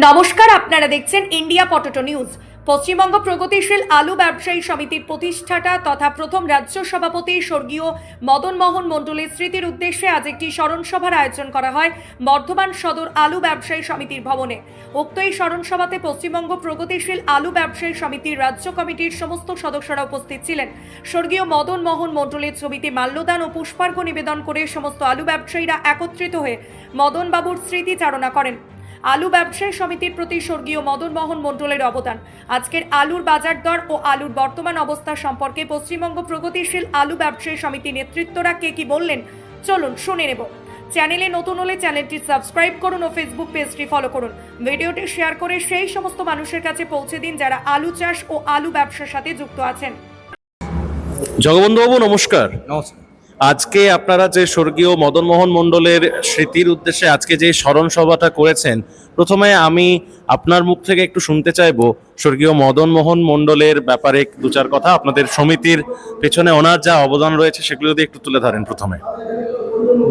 নমস্কার, আপনারা দেখছেন ইন্ডিয়া পটেটো নিউজ। পশ্চিমবঙ্গ প্রগতিশীল আলু ব্যবসায়ী সমিতির প্রতিষ্ঠাতা তথা প্রথম রাজ্য সভাপতি স্বর্গীয় মদন মোহন মণ্ডলের স্মৃতির উদ্দেশ্যে আজ একটি স্মরণ সভার আয়োজন করা হয় বর্ধমান সদর আলু ব্যবসায়ী সমিতির ভবনে। উক্ত এই স্মরণ সভাতে পশ্চিমবঙ্গ প্রগতিশীল আলু ব্যবসায়ী সমিতির রাজ্য কমিটির সমস্ত সদস্যরা উপস্থিত ছিলেন। স্বর্গীয় মদন মোহন মণ্ডলের ছবিতে মাল্যদান ও পুষ্পার্ঘ্য নিবেদন করে সমস্ত আলু ব্যবসায়ীরা একত্রিত হয়ে মদন বাবুর স্মৃতিচারণা করেন। আলু ব্যবসায়ী সমিতির প্রতি স্বর্গীয় মদন মোহন মণ্ডলের অবদান, আজকের আলুর বাজার দর ও আলুর বর্তমান অবস্থা সম্পর্কে পশ্চিমবঙ্গ প্রগতিশীল আলু ব্যবসায়ী সমিতি নেতৃত্বরা কে কি বললেন চলুন শুনে নেব। চ্যানেলে নতুন হলে চ্যানেলটি সাবস্ক্রাইব করুন ও ফেসবুক পেজটি ফলো করুন। ভিডিওটি শেয়ার করে সেই সমস্ত মানুষের কাছে পৌঁছে দিন যারা আলু চাষ ও আলু ব্যবসার সাথে যুক্ত আছেন। জগবন্ধু বাবু নমস্কার। নমস্কার। আজকে আপনারা যে স্বর্গীয় মদন মোহন মণ্ডলের স্মৃতির উদ্দেশ্যে আজকে যে স্মরণ সভাটা করেছেন, প্রথমে আমি আপনার মুখ থেকে একটু শুনতে চাইবো স্বর্গীয় মদন মোহন মণ্ডলের ব্যাপারে দু চার কথা, আপনাদের সমিতির পেছনে ওনার যা অবদান রয়েছে সেগুলো যদি একটু তুলে ধরেন। প্রথমে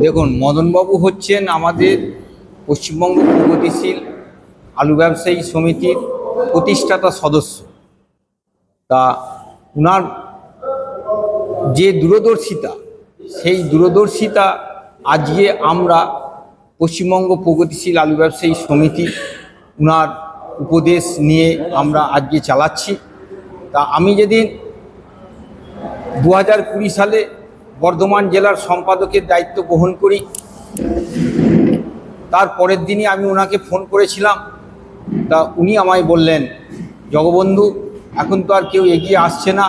দেখুন, মদনবাবু হচ্ছেন আমাদের পশ্চিমবঙ্গ প্রগতিশীল আলু ব্যবসায়ী সমিতির প্রতিষ্ঠাতা সদস্য। তা উনার যে দূরদর্শিতা, সেই দূরদর্শিতা আজকে আমরা পশ্চিমবঙ্গ প্রগতিশীল আলু ব্যবসায়ী সমিতি উনার উপদেশ নিয়ে আমরা আজকে চালাচ্ছি। তা আমি যেদিন 2020 সালে বর্ধমান জেলার সম্পাদকের দায়িত্ব গ্রহণ করি, তার পরের দিনই আমি ওনাকে ফোন করেছিলাম। তা উনি আমায় বললেন, জগবন্ধু এখন তো আর কেউ এগিয়ে আসছে না,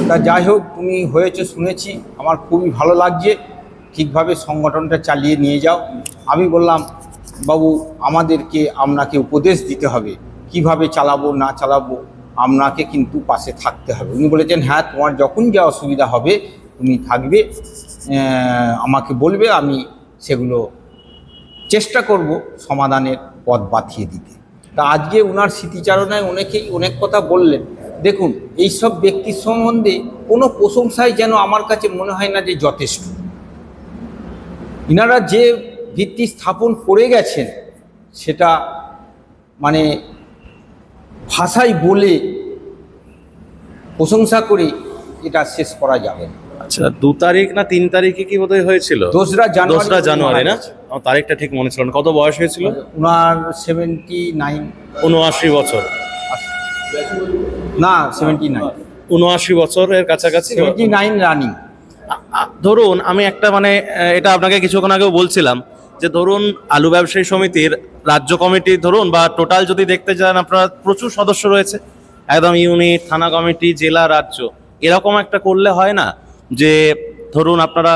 তা যাই হোক তুমি হয়েছে শুনেছি, আমার খুবই ভালো লাগছে, ঠিকভাবে সংগঠনটা চালিয়ে নিয়ে যাও। আমি বললাম, বাবু আমাদেরকে আপনাকে উপদেশ দিতে হবে, কিভাবে চালাবো না চালাবো, আপনাকে কিন্তু পাশে থাকতে হবে। উনি বলেছেন, হ্যাঁ তোমার যখন যা অসুবিধা হবে তুমি থাকবে, আমাকে বলবে, আমি সেগুলো চেষ্টা করব সমাধানের পথ বাতিয়ে দিতে। তা আজকে ওনার স্মৃতিচারণায় অনেকেই অনেক কথা বললেন। দেখুন, এইসব ব্যক্তির সম্বন্ধে কোনো প্রশংসাই যেন আমার কাছে মনে হয় না যে যথেষ্ট। ইনারা যে ভিত্তি স্থাপন করে গেছেন সেটা মানে ভাষায় বলে প্রশংসা করে এটা শেষ করা যাবে না। আচ্ছা, 2 তারিখ না 3 তারিখে কি বোধহয় হয়েছিল? 2রা জানুয়ারি না? আমার তারিখটা ঠিক মনে ছিল না। কত বয়স হয়েছিল ওনার? 79। 79 বছর না, 79। 79 বছরের কাছাকাছি, 79 রানিং। ধরুন আমি একটা এটা আপনাকে কিছুক্ষণ আগেও বলছিলাম যে ধরুন আলু ব্যবসায়ী সমিতির রাজ্য কমিটি ধরুন বা টোটাল যদি দেখতে যান, আপনার প্রচুর সদস্য রয়েছে, একদম ইউনিট, থানা কমিটি, জেলা, রাজ্য, এরকম একটা করলে হয় না যে ধরুন আপনারা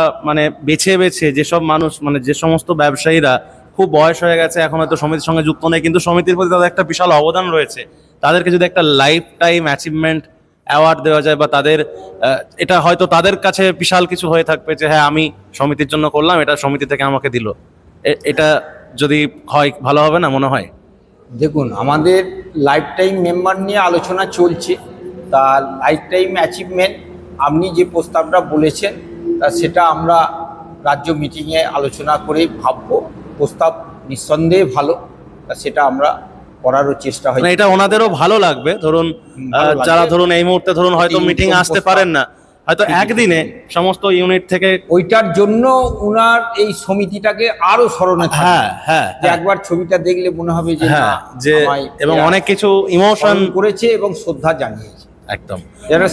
বেছে বেছে যেসব মানুষ যে সমস্ত ব্যবসায়ীরা খুব বয়স হয়ে গেছে, এখন হয়তো সমিতির সঙ্গে যুক্ত নেই, কিন্তু সমিতির প্রতি তাদের একটা বিশাল অবদান রয়েছে, তাদেরকে যদি একটা লাইফ টাইম অ্যাচিভমেন্ট অ্যাওয়ার্ড দেওয়া যায় বা তাদের এটা হয়তো তাদের কাছে বিশাল কিছু হয়ে থাকবে যে হ্যাঁ আমি সমিতির জন্য করলাম, এটা সমিতি থেকে আমাকে দিল, এটা যদি হয় ভালো হবে না মনে হয়? দেখুন, আমাদের লাইফ টাইম মেম্বার নিয়ে আলোচনা চলছে। তা লাইফ টাইম অ্যাচিভমেন্ট আপনি যে প্রস্তাবটা বলেছেন, তা সেটা আমরা রাজ্য মিটিংয়ে আলোচনা করে ভাববো। প্রস্তাব নিঃসন্দেহে ভালো, তা সেটা আমরা করারও চেষ্টা হয়। এটা ওনাদেরও ভালো লাগবে। ধরুন যারা ধরুন এই মুহূর্তে ধরুন হয়তো মিটিং আসতে পারেন না, হয়তো একদিনে সমস্ত ইউনিট থেকে, ওইটার জন্য উনার এই সমিতিটাকে আরো স্মরণে হ্যাঁ হ্যাঁ একবার ছবিটা দেখলে মনে হবে যে এবং অনেক কিছু ইমোশন করেছে এবং শ্রদ্ধা জানিয়েছে। একদম,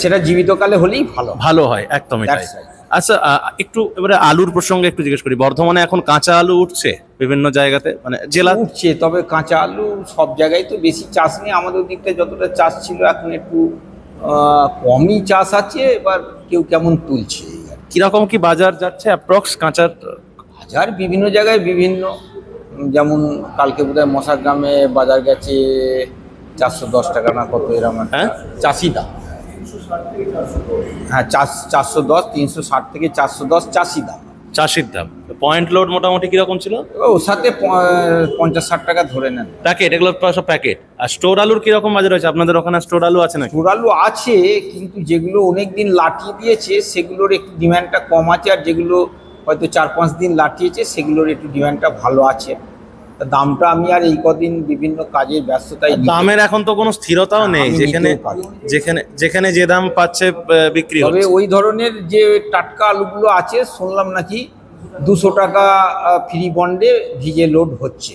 সেটা জীবিতকালে হলেই ভালো হয়। একদম এটাই। আচ্ছা, একটু এবারে আলুর প্রসঙ্গে একটু জিজ্ঞেস করি। বর্ধমানে এখন কাঁচা আলু উঠছে বিভিন্ন জায়গাতে, জেলা উঠছে, তবে কাঁচা আলু সব জায়গায় তো বেশি চাষ নেই। আমাদের দিকটা যতটা চাষ ছিল এখন একটু কমই চাষ আছে। এবার কেউ কেমন তুলছে। কিরকম কি বাজার যাচ্ছে অ্যাপ্রক্স কাঁচার? বাজার বিভিন্ন জায়গায় বিভিন্ন, যেমন কালকে বোধহয় মশাগ্রামে বাজার গেছে 410 টাকা না কত এরকম। হ্যাঁ, চাষি দাম। হ্যাঁ, 410, 360 থেকে 410 চাষি দাম। চাষির দাম। পয়েন্ট লোড মোটামুটি কিরকম ছিল? ওর সাথে 50-60 টাকা ধরে নেন। প্যাকেট, এগুলো সব প্যাকেট। আর স্টোর আলুর কিরকম বাজার হয়েছে? আপনাদের ওখানে স্টোর আলু আছে নাকি? স্টোর আলু আছে, কিন্তু যেগুলো অনেকদিন লাটিয়ে দিয়েছে সেগুলোর একটু ডিমান্ডটা কম আছে, আর যেগুলো হয়তো 4-5 দিন লাটিয়েছে সেগুলোর একটু ডিমান্ডটা ভালো আছে। তা দামটা আমি আর এই কদিন বিভিন্ন কাজের ব্যস্ততায় দামের এখন তো কোনো স্থিরতাও নেই, আমি যেখানে নিতেও পারি। যেখানে যেখানে যে দাম পাচ্ছে বিক্রি তবে হচ্ছে। ওই ধরনের যে টাটকা আলুগুলো আছে শুনলাম নাকি 200 টাকা ফ্রি বন্ডে ভিজে লোড হচ্ছে,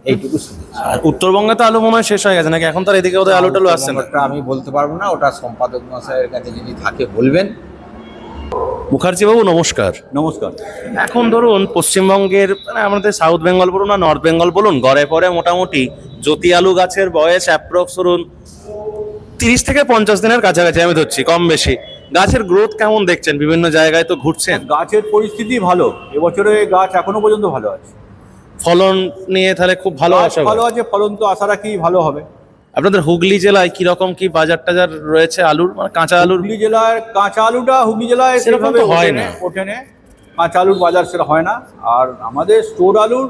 এইটুকু শুনেছি। আর উত্তরবঙ্গে তো আলু মনে হয় শেষ হয়ে গেছে নাকি, এখন তো আর এদিকে ওদের আলু টালু আসছে না। ওটা আমি বলতে পারবো না, ওটা সম্পাদক মশাইয়ের কাছে যদি থাকে বলবেন। মুখার্জি বাবু নমস্কার। নমস্কার। এখন ধরুন পশ্চিমবঙ্গের মানে আমাদের সাউথ বেঙ্গল বলুন না নর্থ বেঙ্গল বলুন, গড়ে পড়ে মোটামুটি জ্যোতি আলু গাছের বয়স অ্যাপ্রক্স ধরুন 30 থেকে 50 দিনের কাছাকাছি আমি ধরছি, কম বেশি। গাছের গ্রোথ কেমন দেখছেন? বিভিন্ন জায়গায় তো ঘুরছেন, গাছের পরিস্থিতি ভালো, এবছরে গাছ এখনো পর্যন্ত ভালো আছে। ফলন নিয়ে তাহলে খুব ভালো গাছ আশা ভালো করি। আছে, ফলন তো আশা রাখি ভালো হবে। আপনাদের হুগলি জেলায় কি রকম কি বাজার টাজার রয়েছে আলুর, মানে কাঁচা আলুর? হুগলি জেলার কাঁচা আলুটা হুগলি জেলায় সেরকম সেভাবে তো হয় না। ওঠে না, কাঁচা আলুর বাজার সেটা হয় না। আর আমাদের স্টোর আলুর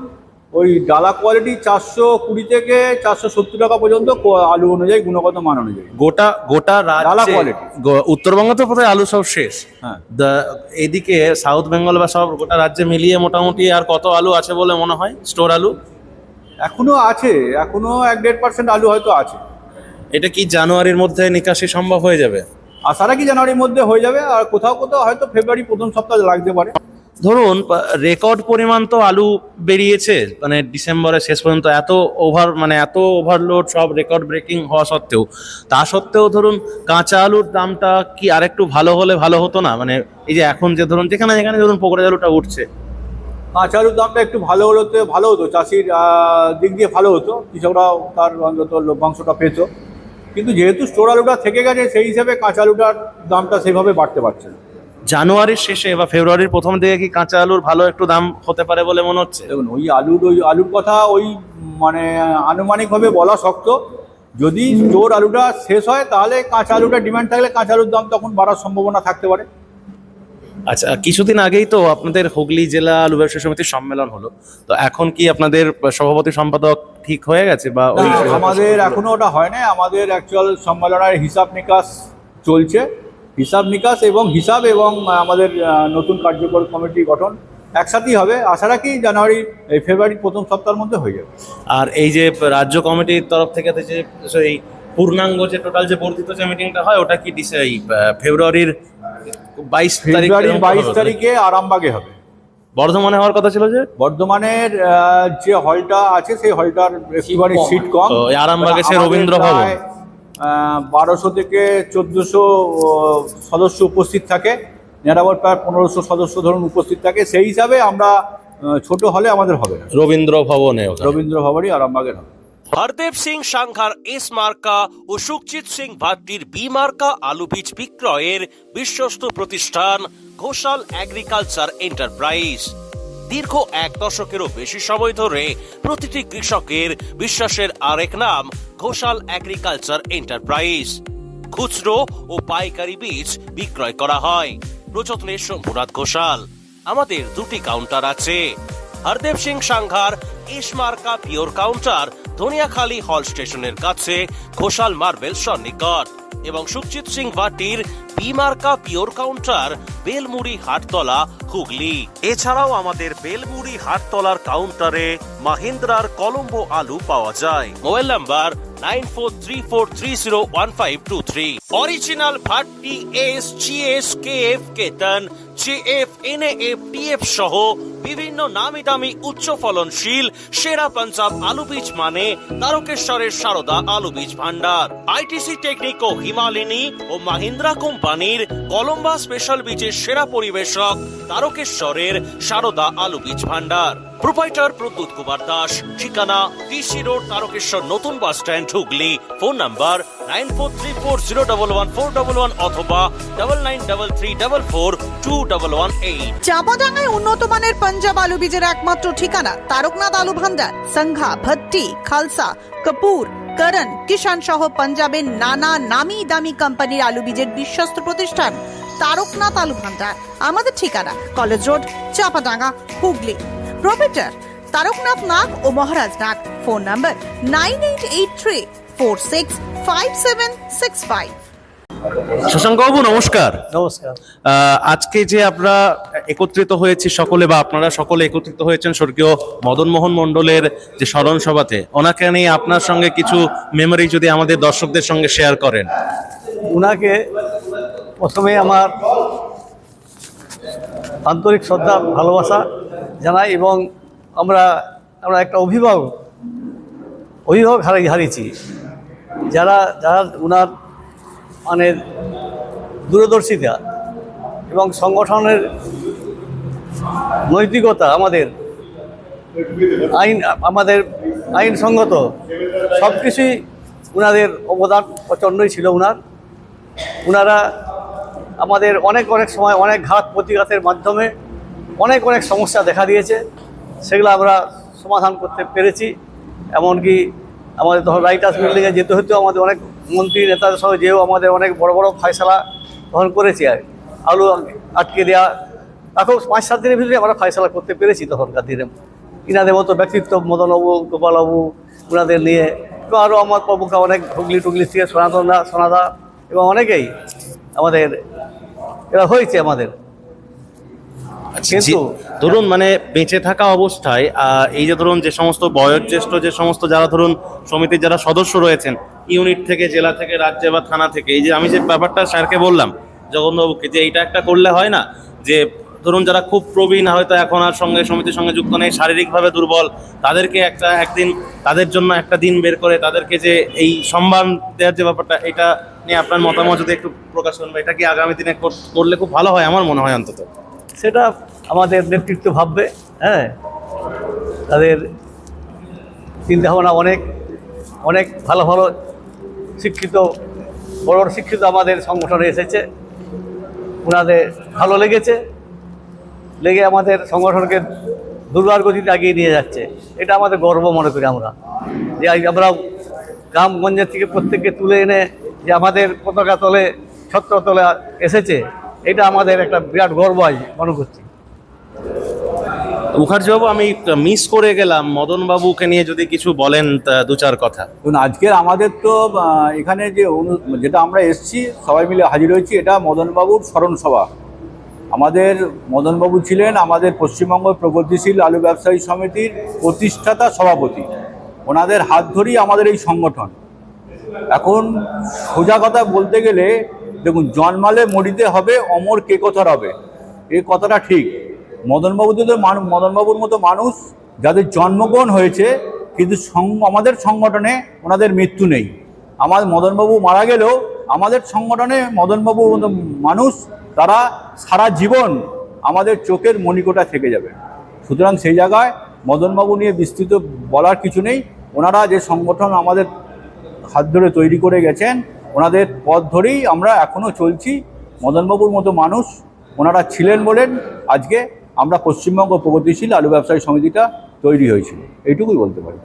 ওই ডালা কোয়ালিটি 420 থেকে 470 টাকা পর্যন্ত আলু অনুযায়ী, গুণগত মান অনুযায়ী। গোটা গোটা ডালা রাজ্যে quality। উত্তরবঙ্গে তো বোধহয় আলু সব শেষ। হ্যাঁ, এদিকে সাউথ বেঙ্গল বা সব গোটা রাজ্যে মিলিয়ে মোটামুটি আর কত আলু আছে বলে মনে হয় স্টোর আলু? এখনো আছে, এখনো 1-1.5% আলু হয়তো আছে। এটা কি জানুয়ারির মধ্যে নিকাশি সম্ভব হয়ে যাবে? আশা রাখি জানুয়ারির মধ্যে হয়ে যাবে, আর কোথাও কোথাও হয়তো ফেব্রুয়ারি প্রথম সপ্তাহে লাগতে পারে। ধরুন রেকর্ড পরিমাণ তো আলু বেরিয়েছে, মানে ডিসেম্বরের শেষ পর্যন্ত এত ওভারলোড সব রেকর্ড ব্রেকিং হওয়া সত্ত্বেও, তা সত্ত্বেও ধরুন কাঁচা আলুর দামটা কি আরেকটু ভালো হলে ভালো হতো না? মানে এই যে এখন যে ধরুন যেখানে যেখানে ধরুন পোকরা আলুটা উঠছে, কাঁচা আলুর দামটা একটু ভালো হতে ভালো হতো, চাষির দিক দিয়ে ভালো হতো, কৃষকরাও তার অন্তত লভ্যাংশটা পেত। কিন্তু যেহেতু স্টোর আলুটা থেকে গেছে, সেই হিসাবে কাঁচা আলুটার দামটা সেইভাবে বাড়তে পারছে না। জানুয়ারির শেষে বা ফেব্রুয়ারির প্রথম দিকে কি কাঁচা আলুর ভালো একটু দাম হতে পারে বলে মনে হচ্ছে? দেখুন, ওই আলুর কথা ওই মানে আনুমানিকভাবে বলা শক্ত। যদি স্টোর আলুটা শেষ হয়, তাহলে কাঁচা আলুটা ডিমান্ড থাকলে কাঁচা আলুর দাম তখন বাড়ার সম্ভাবনা থাকতে পারে। আচ্ছা, কিছুদিন আগেই তো আপনাদের হুগলি জেলা আলু ব্যবসায়ী সমিতির সম্মেলন হলো, তো এখন কি আপনাদের সভাপতি সম্পাদক ঠিক হয়ে গেছে বা ওই না, আমাদের এখনো ওটা হয় না। আমাদের অ্যাকচুয়াল সম্মেলনের হিসাব নিকাশ চলছে, হিসাব নিকাশ এবং আমাদের নতুন কার্যকর কমিটি গঠন একসাথেই হবে। আশা রাখি ফেব্রুয়ারির প্রথম সপ্তাহের মধ্যে হয়ে যাবে। আর এই যে রাজ্য কমিটির তরফ থেকে যে এই পূর্ণাঙ্গ যে টোটাল যে বর্ধিত যে মিটিংটা হয়, ওটা কি ফেব্রুয়ারির 22 তারিখে আরামবাগে হবে। বর্ধমানে হওয়ার কথা ছিল যে, বর্ধমানের যে হলটা আছে, সেই হলটার একটুখানি সিট কম। ও, এই আরামবাগে সে আমাদের রবীন্দ্র ভবন। প্রায় 1200 থেকে 1400 সদস্য উপস্থিত থাকে, নেড়াবার প্রায় 1500 সদস্য ধরুন উপস্থিত থাকে। সেই হিসাবে আমরা ছোট হলে আমাদের হবে না, রবীন্দ্র ভবনে ওখানে। রবীন্দ্র ভবনই আরামবাগের হবে। হরদেব সিং সাংঘার এস মার্কা ও সুখজিৎ সিং ভাট্টির বি মার্কা আলু বীজ বিক্রয়ের বিশ্বস্ত প্রতিষ্ঠান ঘোষাল এগ্রিকালচার এন্টারপ্রাইজ। দীর্ঘ 1 দশকেরও বেশি সময় ধরে প্রতিটি কৃষকের বিশ্বাসের আরেক নাম ঘোষাল এগ্রিকালচার এন্টারপ্রাইজ। খুচরো ও পাইকারি বীজ বিক্রয় করা হয়। প্রযত্নে শম্ভুনাথ ঘোষাল। আমাদের 2টি কাউন্টার আছে। হরদেব সিং সাংঘার এস মার্কা পিওর কাউন্টার ধনিয়াখালী হল স্টেশনের কাছে ঘোষাল মার্বেল সন্নিকট, এবং সুখজিৎ সিং ভাটির বি মার্কা পিওর কাউন্টার বেলমুড়ি হাটতলা হুগলি। এছাড়াও আমাদের বেলমুড়ি হাটতলার কাউন্টারে মাহিন্দ্রার কলম্বো আলু পাওয়া যায়। Mobile number 9434301523। Original Bhatti S, GS, KF, কেতন, জেএফ, এনএএফ, টিএফ সহ বিভিন্ন নামি দামি উচ্চ ফলনশীল সেরা পাঞ্জাব আলু বীজ মানে তারকেশ্বরের সারদা আলু বীজ ভান্ডার। আইটিসি টেকনিক ও হিমালিনী ও মাহিন্দ্রা কোম্পানির কলম্বা স্পেশাল বীজের সেরা পরিবেশক তারকেশ্বরের সারদা আলু বীজ ভান্ডার। প্রোপাইটার প্রদ্যুৎ কুমার দাস। ঠিকানা টিসি রোড, তারকেশ্বর নতুন bus stand, Hooghly. Phone number 9434011411 অথবা 9933442118। চাঁপাডাঙ্গায় উন্নত মানের পাঞ্জাব আলু বীজের একমাত্র ঠিকানা তারকনাথ আলু ভান্ডার। সংঘা, ভট্টি, খালসা, কপুর, করণ, কিষান সহ পাঞ্জাবের নানা নামি দামি কোম্পানির আলু বীজের বিশ্বস্ত প্রতিষ্ঠান তারকনাথ আলু ভান্ডার। আমাদের ঠিকানা college road, Champadanga, Hooghly. Proprietor Taraknath Nag ও মহারাজ নাগ। Phone number 9883465765। শশাঙ্ক বাবু নমস্কার। নমস্কার। আজকে যে আমরা একত্রিত হয়েছি সকলে, বা আপনারা সকলে একত্রিত হয়েছেন স্বর্গীয় মদন মোহন মণ্ডলের যে স্মরণ সভাতে, ওনাকে নিয়ে আপনার সঙ্গে কিছু মেমোরি যদি আমাদের দর্শকদের সঙ্গে শেয়ার করেন। উনাকে প্রথমে আমার আন্তরিক শ্রদ্ধা ভালোবাসা জানাই, এবং আমরা একটা অভিভাবক হারিয়েছি, যারা উনার মানে দূরদর্শিতা এবং সংগঠনের নৈতিকতা, আমাদের আইনসঙ্গত সব কিছুই উনাদের অবদান প্রচণ্ডই ছিল। উনারা আমাদের অনেক সময় অনেক ঘাত প্রতিঘাতের মাধ্যমে অনেক সমস্যা দেখা দিয়েছে, সেগুলো আমরা সমাধান করতে পেরেছি। এমনকি আমাদের তখন রাইটার্স বিল্ডিংয়ে যেতে হতো, আমাদের অনেক মন্ত্রী নেতাদের সঙ্গে যেও আমাদের অনেক বড় ফায়সালা তখন করেছি। আলু আটকে দেওয়া, তাকেও 5-7 দিনের ভিতরে আমরা ফায়সালা করতে পেরেছি তখনকার দিনে। ইনাদের মতো ব্যক্তিত্ব, মদনবাবু, গোপালবাবু, ওনাদের নিয়ে আরও আমার প্রমুখ অনেক হুগলি থেকে সোনাদা এবং অনেকেই আমাদের এরা হয়েছে আমাদের। কিন্তু ধরুন মানে বেঁচে থাকা অবস্থায় এই যে ধরুন যে সমস্ত বয়োজ্যেষ্ঠ যে সমস্ত যারা ধরুন সমিতির যারা সদস্য রয়েছেন, ইউনিট থেকে, জেলা থেকে, রাজ্যে বা থানা থেকে, এই যে আমি যে ব্যাপারটা স্যারকে বললাম জগন্নাথবাবুকে, যে এইটা একটা করলে হয় না, যে ধরুন যারা খুব প্রবীণ হয়তো এখন আর সমিতির সঙ্গে যুক্ত নেই, শারীরিকভাবে দুর্বল, তাদেরকে একদিন তাদের জন্য একটা দিন বের করে তাদেরকে যে এই সম্মান দেওয়ার যে ব্যাপারটা, এটা নিয়ে আপনার মতামত যদি একটু প্রকাশ করেন, এটা কি আগামী দিনে করলে খুব ভালো হয় আমার মনে হয় অন্তত। সেটা আমাদের নেতৃত্ব ভাববে। হ্যাঁ, তাদের চিন্তাভাবনা অনেক ভালো শিক্ষিত, বড় শিক্ষিত আমাদের সংগঠনে এসেছে, ওনাদের ভালো লেগে আমাদের সংগঠনকে দুর্বার গতিতে এগিয়ে নিয়ে যাচ্ছে। এটা আমাদের গর্ব মনে করি আমরা, যে আমরা গ্রামগঞ্জের থেকে প্রত্যেককে তুলে এনে যে আমাদের পতাকা তলে, ছত্র তলে এসেছে, এটা আমাদের একটা বিরাট গর্ব মনে করছি। মুখার্জিবাবু, আমি মিস করে গেলাম, মদনবাবুকে নিয়ে যদি কিছু বলেন 2-4 কথা। আজকের আমাদের তো এখানে যেটা আমরা এসছি সবাই মিলে হাজির হয়েছি, এটা মদনবাবুর স্মরণ সভা। আমাদের মদনবাবু ছিলেন আমাদের পশ্চিমবঙ্গ প্রগতিশীল আলু ব্যবসায়ী সমিতির প্রতিষ্ঠাতা সভাপতি। ওনাদের হাত ধরেই আমাদের এই সংগঠন। এখন সোজা কথা বলতে গেলে, দেখুন, জন্মালে মরিতে হবে, অমর কে কথা রবে, এই কথাটা ঠিক। মদনবাবুর মতো মানুষ যাদের জন্মগ্রহণ হয়েছে, কিন্তু আমাদের সংগঠনে ওনাদের মৃত্যু নেই। আমাদের মদনবাবু মারা গেলেও আমাদের সংগঠনে মদনবাবুর মতো মানুষ, তারা সারা জীবন আমাদের চোখের মণিকোটা থেকে যাবে। সুতরাং সেই জায়গায় মদনবাবু নিয়ে বিস্তৃত বলার কিছু নেই। ওনারা যে সংগঠন আমাদের হাত ধরে তৈরি করে গেছেন, ওনাদের পথ ধরেই আমরা এখনও চলছি। মদনবাবুর মতো মানুষ ওনারা ছিলেন বলেন আজকে আমরা পশ্চিমবঙ্গ প্রগতিশীল আলু ব্যবসায়ী সমিতিটা তৈরি হয়েছিল, এইটুকুই বলতে পারি।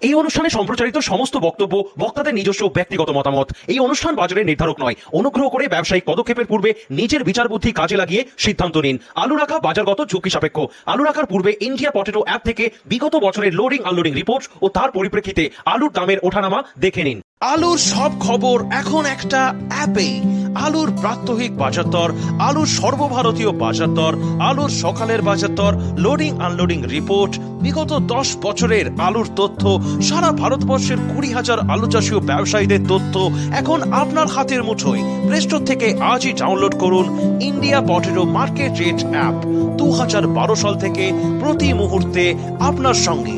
এই অনুষ্ঠানে সম্প্রচারিত সমস্ত বক্তব্য বক্তাদের নিজস্ব ব্যক্তিগত মতামত। এই অনুষ্ঠান বাজারের নির্ধারক নয়। অনুগ্রহ করে ব্যবসায়িক পদক্ষেপের পূর্বে নিজের বিচার বুদ্ধি কাজে লাগিয়ে সিদ্ধান্ত নিন। আলু রাখা বাজারগত ঝুঁকি সাপেক্ষ। আলু রাখার পূর্বে ইন্ডিয়া পটেটো অ্যাপ থেকে বিগত বছরের লোডিং আনলোডিং রিপোর্ট ও তার পরিপ্রেক্ষিতে আলুর দামের ওঠানামা দেখে নিন। আলুর সব খবর এখন একটা অ্যাপেই। আলুর প্রাত্যহিক বাজার দর, আলুর সর্বভারতীয় বাজার দর, আলুর সকালের বাজার দর, লোডিং আনলোডিং রিপোর্ট, বিগত 10 বছরের আলুর তথ্য, সারা ভারতবর্ষের 20,000 আলু চাষী ও ব্যবসায়ীদের তথ্য এখন আপনার হাতের মুঠোয়। প্লে স্টোর থেকে আজই ডাউনলোড করুন India potato market rate app. 2012 সাল থেকে প্রতি মুহূর্তে আপনার সঙ্গে।